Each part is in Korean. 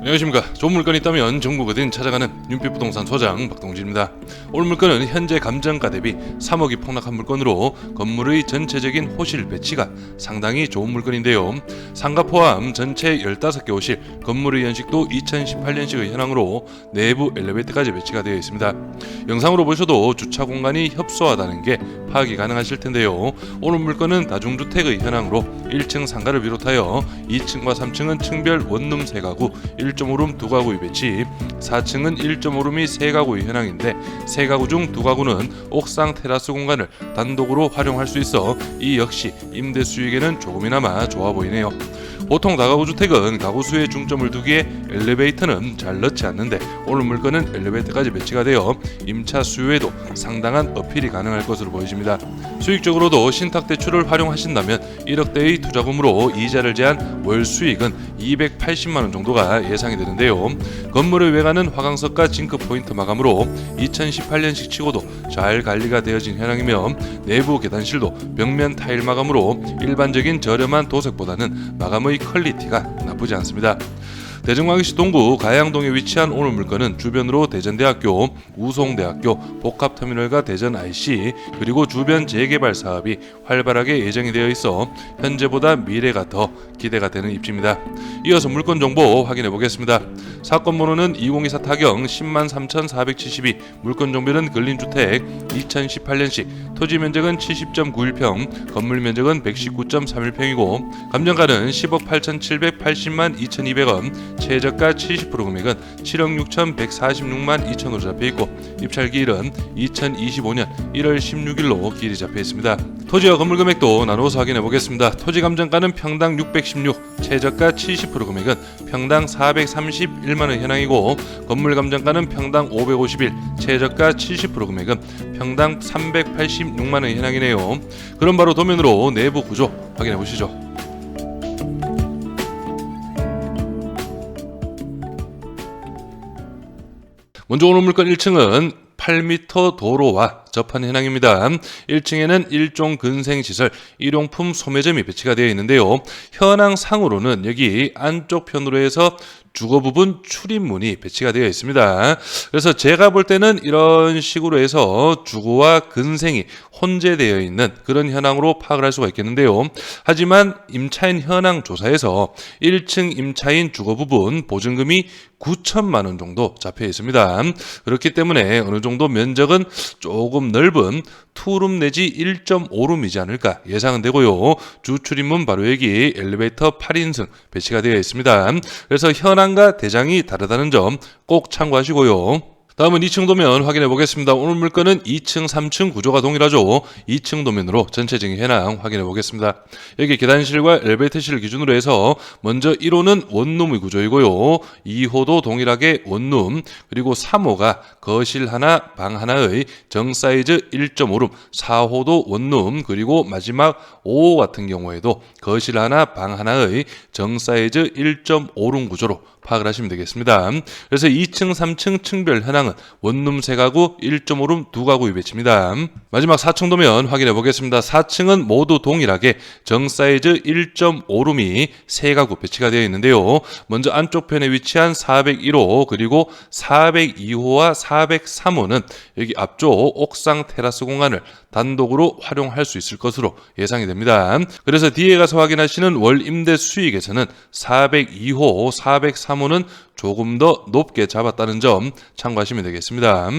안녕하십니까. 좋은 물건이 있다면 전국 어딘 찾아가는 윤빛부동산 소장 박동진입니다. 오늘 물건은 현재 감정가 대비 3억이 폭락한 물건으로 건물의 전체적인 호실 배치가 상당히 좋은 물건인데요. 상가 포함 전체 15개 호실, 건물의 연식도 2018년식의 현황으로 내부 엘리베이터까지 배치가 되어 있습니다. 영상으로 보셔도 주차 공간이 협소하다는 게 파악이 가능하실 텐데요. 오늘 물건은 다중주택의 현황으로 1층 상가를 비롯하여 2층과 3층은 층별 원룸 3가구, 1.5룸 2가구의 배치, 4층은 1.5룸이 3가구의 현황인데 3가구 중 2가구는 옥상 테라스 공간을 단독으로 활용할 수 있어 이 역시 임대 수익에는 조금이나마 좋아 보이네요. 보통 다가구 주택은 가구 수에 중점을 두기에 엘리베이터는 잘 넣지 않는데 오늘 물건은 엘리베이터까지 배치가 되어 임차 수요에도 상당한 어필이 가능할 것으로 보여집니다. 수익적으로도 신탁대출을 활용하신다면 1억대의 투자금으로 이자를 제한 월 수익은 280만원 정도가 예상이 되는데요. 건물의 외관은 화강석과 징크 포인트 마감으로 2018년식 치고도 잘 관리가 되어진 현황이며 내부 계단실도 벽면 타일 마감으로 일반적인 저렴한 도색보다는 마감의 퀄리티가 나쁘지 않습니다. 대전광역시 동구 가양동에 위치한 오늘 물건은 주변으로 대전대학교, 우송대학교, 복합터미널과 대전 IC 그리고 주변 재개발 사업이 활발하게 예정이 되어 있어 현재보다 미래가 더 기대가 되는 입지입니다. 이어서 물건 정보 확인해 보겠습니다. 사건 번호는 2024 타경 103,472, 물건 종별은 근린주택, 2018년식, 토지 면적은 70.91평, 건물 면적은 119.31평이고 감정가는 10억 8,780만 2,200원, 최저가 70% 금액은 7억 6,146만 2천으로 잡혀있고 입찰기일은 2025년 1월 16일로 기일이 잡혀있습니다. 토지와 건물 금액도 나누어서 확인해보겠습니다. 토지 감정가는 평당 616, 최저가 70% 금액은 평당 431만원 현황이고 건물 감정가는 평당 551, 최저가 70% 금액은 평당 386만원 현황이네요. 그럼 바로 도면으로 내부 구조 확인해보시죠. 먼저 오늘 물건 1층은 8m 도로와 접한 현황입니다. 1층에는 일종 근생시설, 일용품 소매점이 배치가 되어 있는데요. 현황상으로는 여기 안쪽 편으로 해서 주거 부분 출입문이 배치가 되어 있습니다. 그래서 제가 볼 때는 이런 식으로 해서 주거와 근생이 혼재되어 있는 그런 현황으로 파악을 할 수가 있겠는데요. 하지만 임차인 현황 조사에서 1층 임차인 주거 부분 보증금이 9천만 원 정도 잡혀 있습니다. 그렇기 때문에 어느 정도 면적은 조금 넓은 투룸 내지 1.5룸이지 않을까 예상은 되고요. 주출입문 바로 여기 엘리베이터 8인승 배치가 되어 있습니다. 그래서 현황과 대장이 다르다는 점 꼭 참고하시고요. 다음은 2층 도면 확인해 보겠습니다. 오늘 물건은 2층, 3층 구조가 동일하죠. 2층 도면으로 전체적인 현황 확인해 보겠습니다. 여기 계단실과 엘리베이터실을 기준으로 해서 먼저 1호는 원룸의 구조이고요. 2호도 동일하게 원룸, 그리고 3호가 거실 하나, 방 하나의 정사이즈 1.5룸, 4호도 원룸, 그리고 마지막 5호 같은 경우에도 거실 하나, 방 하나의 정사이즈 1.5룸 구조로 파악을 하시면 되겠습니다. 그래서 2층, 3층 층별 현황은 원룸 3가구, 1.5룸 2가구의 배치입니다. 마지막 4층 도면 확인해 보겠습니다. 4층은 모두 동일하게 정사이즈 1.5룸이 3가구 배치가 되어 있는데요. 먼저 안쪽 편에 위치한 401호 그리고 402호와 403호는 여기 앞쪽 옥상 테라스 공간을 단독으로 활용할 수 있을 것으로 예상이 됩니다. 그래서 뒤에 가서 확인하시는 월 임대 수익에서는 402호, 403호는 조금 더 높게 잡았다는 점 참고하시면 되겠습니다.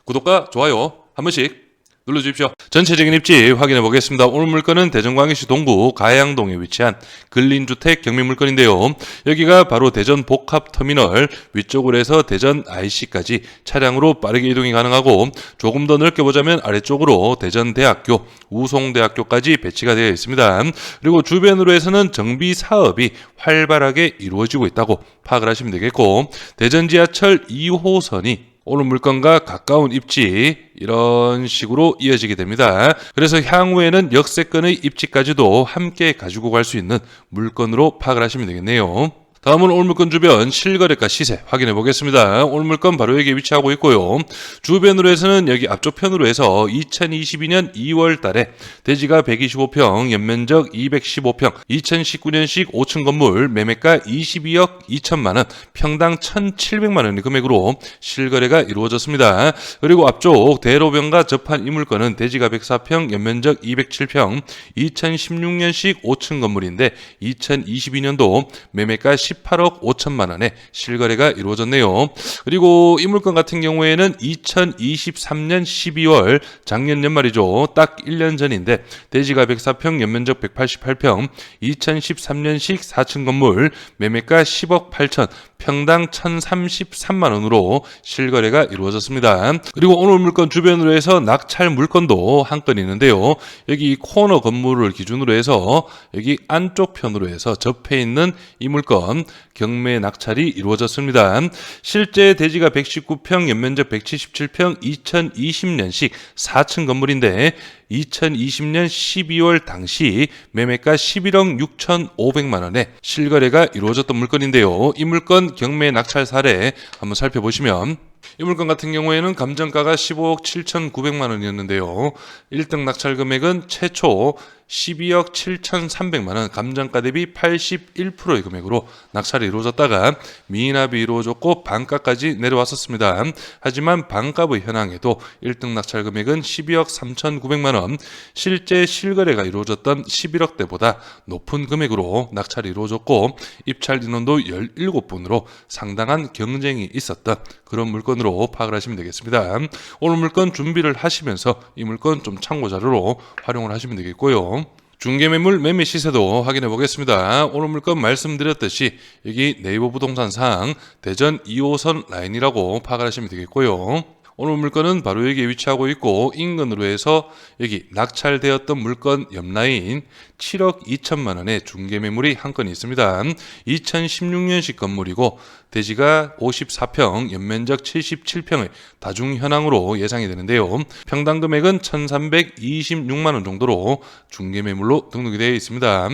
구독과 좋아요 한 번씩 눌러주십시오. 전체적인 입지 확인해 보겠습니다. 오늘 물건은 대전광역시 동구 가양동에 위치한 근린주택 경매 물건인데요. 여기가 바로 대전 복합터미널 위쪽으로 해서 대전 IC까지 차량으로 빠르게 이동이 가능하고 조금 더 넓게 보자면 아래쪽으로 대전대학교, 우송대학교까지 배치가 되어 있습니다. 그리고 주변으로 해서는 정비 사업이 활발하게 이루어지고 있다고 파악을 하시면 되겠고 대전 지하철 2호선이 오늘 물건과 가까운 입지 이런 식으로 이어지게 됩니다. 그래서 향후에는 역세권의 입지까지도 함께 가지고 갈 수 있는 물건으로 파악을 하시면 되겠네요. 다음은 오늘 물건 주변 실거래가 시세 확인해 보겠습니다. 오늘 물건 바로 여기에 위치하고 있고요. 주변으로 해서는 여기 앞쪽 편으로 해서 2022년 2월 달에 대지가 125평, 연면적 215평, 2019년식 5층 건물 매매가 22억 2천만 원, 평당 1,700만 원의 금액으로 실거래가 이루어졌습니다. 그리고 앞쪽 대로변과 접한 이 물건은 대지가 104평, 연면적 207평, 2016년식 5층 건물인데 2022년도 매매가 18억 5천만 원에 실거래가 이루어졌네요. 그리고 이 물건 같은 경우에는 2023년 12월 작년 연말이죠. 딱 1년 전인데 대지가 104평, 연면적 188평, 2013년식 4층 건물 매매가 10억 8천, 평당 1,033만 원으로 실거래가 이루어졌습니다. 그리고 오늘 물건 주변으로 해서 낙찰 물건도 한 건 있는데요. 여기 코너 건물을 기준으로 해서 여기 안쪽 편으로 해서 접해 있는 이 물건 경매 낙찰이 이루어졌습니다. 실제 대지가 119평, 연면적 177평, 2020년식 4층 건물인데 2020년 12월 당시 매매가 11억 6,500만 원에 실거래가 이루어졌던 물건인데요. 이 물건 경매 낙찰 사례 한번 살펴보시면 이 물건 같은 경우에는 감정가가 15억 7,900만 원이었는데요. 1등 낙찰 금액은 최초 12억 7,300만 원, 감정가 대비 81%의 금액으로 낙찰이 이루어졌다가 미납이 이루어졌고 반가까지 내려왔었습니다. 하지만 반값의 현황에도 1등 낙찰 금액은 12억 3,900만 원, 실제 실거래가 이루어졌던 11억대보다 높은 금액으로 낙찰이 이루어졌고 입찰 인원도 17분으로 상당한 경쟁이 있었던 그런 물건으로 파악을 하시면 되겠습니다. 오늘 물건 준비를 하시면서 이 물건 좀 참고 자료로 활용을 하시면 되겠고요. 중개매물 매매 시세도 확인해 보겠습니다. 오늘 물건 말씀드렸듯이 여기 네이버 부동산상 대전 2호선 라인이라고 파악을 하시면 되겠고요. 오늘 물건은 바로 여기에 위치하고 있고 인근으로 해서 여기 낙찰되었던 물건 옆라인 7억 2천만 원의 중개매물이 한 건이 있습니다. 2016년식 건물이고 대지가 54평, 연면적 77평의 다중현황으로 예상이 되는데요. 평당 금액은 1,326만 원 정도로 중개매물로 등록이 되어 있습니다.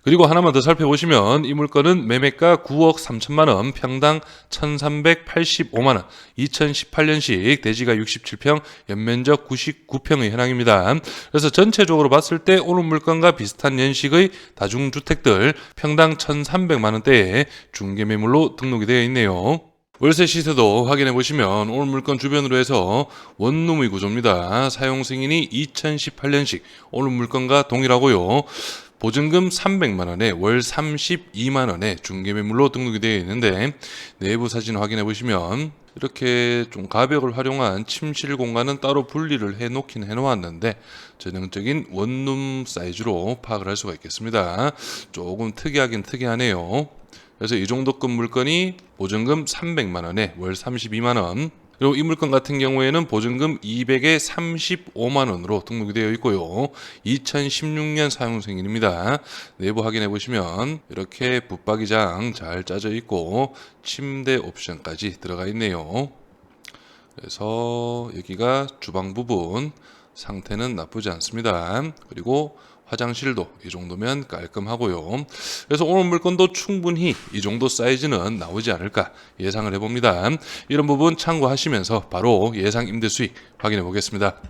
그리고 하나만 더 살펴보시면 이 물건은 매매가 9억 3천만 원, 평당 1,385만 원, 2018년식 대지가 67평, 연면적 99평의 현황입니다. 그래서 전체적으로 봤을 때 오늘 물건과 비슷한 연식의 다중주택들 평당 1,300만 원대의 중개매물로 등록이 되어 있네요. 월세 시세도 확인해 보시면 오늘 물건 주변으로 해서 원룸의 구조입니다. 사용 승인이 2018년식 오늘 물건과 동일하고요. 보증금 300만 원에 월 32만 원에 중개매물로 등록이 되어 있는데 내부 사진 확인해 보시면 이렇게 좀 가벽을 활용한 침실 공간은 따로 분리를 해 놓긴 해 놓았는데 전형적인 원룸 사이즈로 파악을 할 수가 있겠습니다. 조금 특이하긴 특이하네요. 그래서 이 정도급 물건이 보증금 300만 원에 월 32만 원, 그리고 이 물건 같은 경우에는 보증금 200에 35만 원으로 등록이 되어 있고요. 2016년 사용 승인입니다. 내부 확인해 보시면 이렇게 붙박이장 잘 짜져 있고 침대 옵션까지 들어가 있네요. 그래서 여기가 주방 부분 상태는 나쁘지 않습니다. 그리고 화장실도 이 정도면 깔끔하고요. 그래서 오늘 물건도 충분히 이 정도 사이즈는 나오지 않을까 예상을 해봅니다. 이런 부분 참고하시면서 바로 예상 임대 수익 확인해 보겠습니다.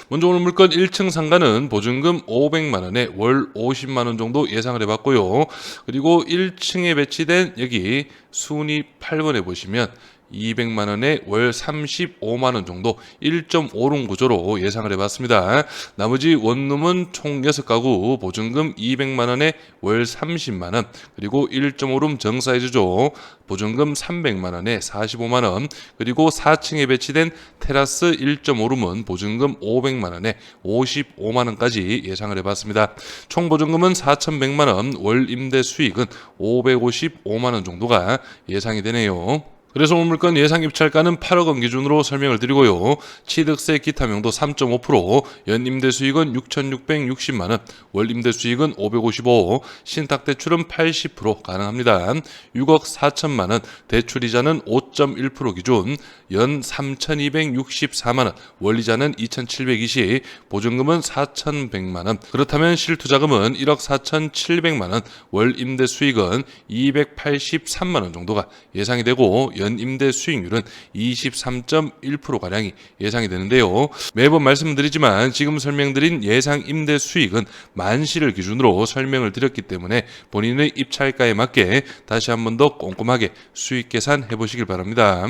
먼저 오늘 물건 1층 상가는 보증금 500만 원에 월 50만 원 정도 예상을 해봤고요. 그리고 1층에 배치된 여기 순위 8번에 보시면 200만 원에 월 35만 원 정도 1.5룸 구조로 예상을 해봤습니다. 나머지 원룸은 총 6가구 보증금 200만 원에 월 30만 원, 그리고 1.5룸 정사이즈죠. 보증금 300만 원에 45만 원, 그리고 4층에 배치된 테라스 1.5룸은 보증금 500만 원에 55만 원까지 예상을 해봤습니다. 총 보증금은 4,100만 원, 월 임대 수익은 555만 원 정도가 예상이 되네요. 그래서 오늘 물건 예상 입찰가는 8억 원 기준으로 설명을 드리고요. 취득세 기타명도 3.5%, 연임대 수익은 6,660만 원, 월임대 수익은 555, 신탁대출은 80% 가능합니다. 6억 4천만 원, 대출이자는 5.1% 기준, 연 3,264만 원, 월이자는 2,720, 보증금은 4,100만 원. 그렇다면 실투자금은 1억 4,700만 원, 월임대 수익은 283만 원 정도가 예상이 되고 연임대 수익률은 23.1%가량이 예상이 되는데요. 매번 말씀드리지만 지금 설명드린 예상 임대 수익은 만시를 기준으로 설명을 드렸기 때문에 본인의 입찰가에 맞게 다시 한 번 더 꼼꼼하게 수익 계산해 보시길 바랍니다.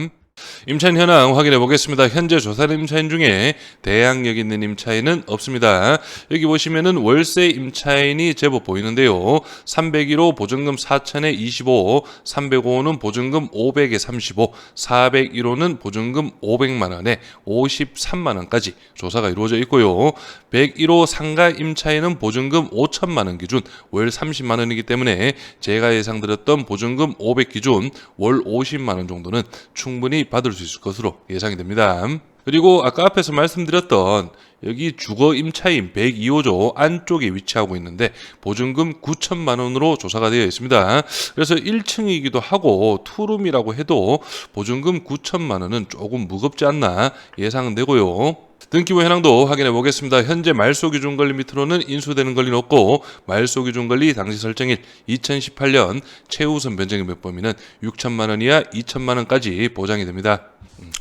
임차인 현황 확인해 보겠습니다. 현재 조사된 임차인 중에 대항력 있는 임차인은 없습니다. 여기 보시면은 월세 임차인이 제법 보이는데요. 301호 보증금 4천에 25, 305호는 보증금 500에 35, 401호는 보증금 500만 원에 53만 원까지 조사가 이루어져 있고요. 101호 상가 임차인은 보증금 5천만 원 기준 월 30만 원이기 때문에 제가 예상드렸던 보증금 500 기준 월 50만 원 정도는 충분히 받을 수 있을 것으로 예상이 됩니다. 그리고 아까 앞에서 말씀드렸던 여기 주거 임차인 102호조 안쪽에 위치하고 있는데 보증금 9천만 원으로 조사가 되어 있습니다. 그래서 1층이기도 하고 투룸이라고 해도 보증금 9천만 원은 조금 무겁지 않나 예상은 되고요. 등기부 현황도 확인해 보겠습니다. 현재 말소기준 권리 밑으로는 인수되는 권리는 없고 말소기준 권리 당시 설정일 2018년 최우선 변제금액 범위는 6천만 원 이하 2천만 원까지 보장이 됩니다.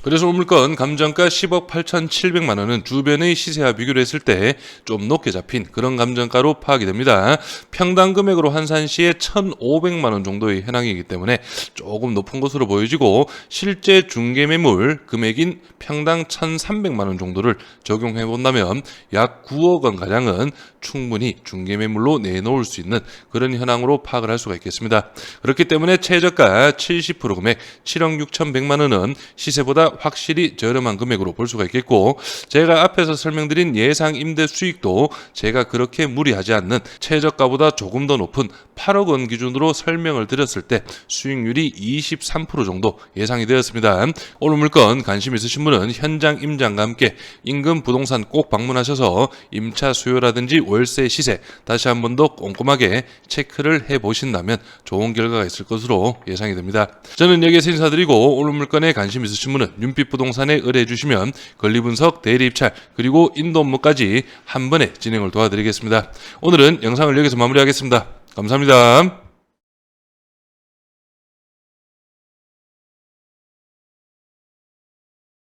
그래서 오늘 물건 감정가 10억 8,700만 원은 주변의 시세와 비교를 했을 때 좀 높게 잡힌 그런 감정가로 파악이 됩니다. 평당 금액으로 환산 시에 1,500만 원 정도의 현황이기 때문에 조금 높은 것으로 보여지고 실제 중개매물 금액인 평당 1,300만 원 정도를 적용해 본다면 약 9억 원 가량은 충분히 중개매물로 내놓을 수 있는 그런 현황으로 파악을 할 수가 있겠습니다. 그렇기 때문에 최저가 70% 금액 7억 6,100만 원은 시세보다 확실히 저렴한 금액으로 볼 수가 있겠고 제가 앞에서 설명드린 예상 임대 수익도 제가 그렇게 무리하지 않는 최저가보다 조금 더 높은 8억 원 기준으로 설명을 드렸을 때 수익률이 23% 정도 예상이 되었습니다. 오늘 물건 관심 있으신 분은 현장 임장과 함께 인근 부동산 꼭 방문하셔서 임차 수요라든지 월세 시세 다시 한 번 더 꼼꼼하게 체크를 해보신다면 좋은 결과가 있을 것으로 예상이 됩니다. 저는 여기에서 인사드리고 오늘 물건에 관심 있으신 분은 윤빛부동산에 의뢰해 주시면 권리분석, 대리입찰 그리고 인도 업무까지 한 번에 진행을 도와드리겠습니다. 오늘은 영상을 여기서 마무리하겠습니다. 감사합니다.